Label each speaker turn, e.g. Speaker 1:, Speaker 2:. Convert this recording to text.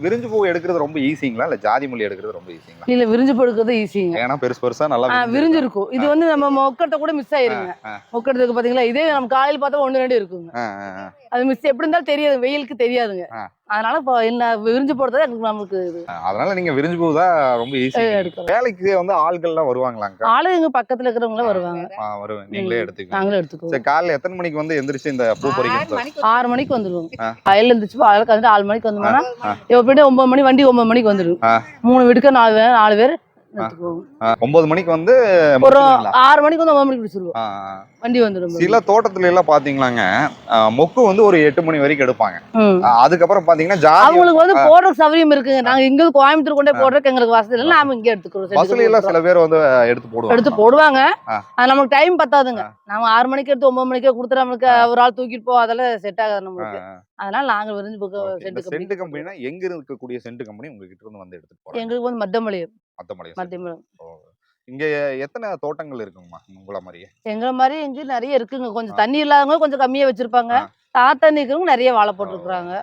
Speaker 1: விரிஞ்சு பூ எடுக்கிறது ரொம்ப ஈஸிங்களா இல்ல ஜாதி மல்லி எடுக்கிறது ரொம்ப ஈஸிங்களா?
Speaker 2: இல்ல விரிஞ்சு பூ எடுக்கிறது ஈஸிங்க.
Speaker 1: ஏன்னா பெருசு பெருசா நல்லா
Speaker 2: விரிஞ்சு இருக்கும். இது வந்து நம்ம மொக்கட்ட கூட மிஸ் ஆயிருங்க. மொக்கட்டத்துக்கு பாத்தீங்களா, இதே நம்ம காலையில பார்த்தா 1, 2 இருக்குங்க. அது மிஸ் எப்படி இருந்தாலும் தெரியாது, வெயிலுக்கு தெரியாதுங்க. அதனால இப்போ என்ன விரிஞ்சு போடுறது நமக்கு இது.
Speaker 1: அதனால நீங்க விரிஞ்சு பூ தான் ரொம்ப ஈஸி எடுக்கலாம். வேலைக்கு வந்து ஆள்கள்லாம் வருவாங்களாங்க?
Speaker 2: ஆளு எங்க பக்கத்துல இருக்கிறவங்க வருவாங்க.
Speaker 1: வருவாங்க. நீங்களே எடுத்துக்குவீங்க.
Speaker 2: நாங்களே எடுத்துக்குவோம்.
Speaker 1: சரி, காலையில எத்தனை மணிக்கு வந்து எந்திரிச்சு இந்த பூ பறிக்கணும்?
Speaker 2: 6 மணிக்கு வந்துருவோம். காலையில எந்திரிச்சு பால் கறந்து 4 மணிக்கு வந்தோம்னா எப்படியும் 9 மணி வண்டி 9 மணிக்கு வந்துடும். 3 வீட்டுக்கு 4 பேர்
Speaker 1: 9 மணிக்கு வந்து
Speaker 2: ஒரு 6 மணிக்கு வந்து 9 மணிக்கு பிடிச்சிருவோம். வண்டி வந்துடும்.
Speaker 1: சில தோட்டத்துல எல்லாம் பாத்தீங்களாங்க மொக்கு வந்து ஒரு 8 மணி வரைக்கும் எடுப்பாங்க. அதுக்கப்புறம் பாத்தீங்கன்னா
Speaker 2: அவங்களுக்கு வந்து போடுற சௌகரியம் இருக்குங்க. நாங்க இங்க கோயம்புத்தூர் கொண்டே போடுறதுக்கு எங்களுக்கு வசதி இல்லை, நாம இங்க எடுத்துக்கிறோம்.
Speaker 1: பஸ்ல எல்லாம் சில பேர் வந்து எடுத்து
Speaker 2: போடுவாங்க. அது நமக்கு டைம் பத்தாதுங்க. நாம 6 மணிக்கு எடுத்து 9 மணிக்கே கொடுத்து நம்மளுக்கு ஒரு ஆள் தூக்கிட்டு போ அதெல்லாம் செட் ஆகாது நம்மளுக்கு. அதனால நாங்க விரிஞ்சு
Speaker 1: சென்ட் கம்பெனினா எங்க இருக்கக்கூடிய சென்ட் கம்பெனி உங்ககிட்ட இருந்து வந்து எடுத்துட்டு போறாங்க?
Speaker 2: எங்களுக்கு வந்து மத்தமலையம்.
Speaker 1: இங்க எத்தனை தோட்டங்கள் இருக்குங்கம்மா உங்கள மாதிரியே?
Speaker 2: எங்களை மாதிரி எங்க நிறைய இருக்குங்க. கொஞ்சம் தண்ணி இல்லாதவங்க கொஞ்சம் கம்மியா வச்சிருப்பாங்க. தண்ணி இருக்கிறவங்க நிறைய வாழை போட்டுருக்காங்க.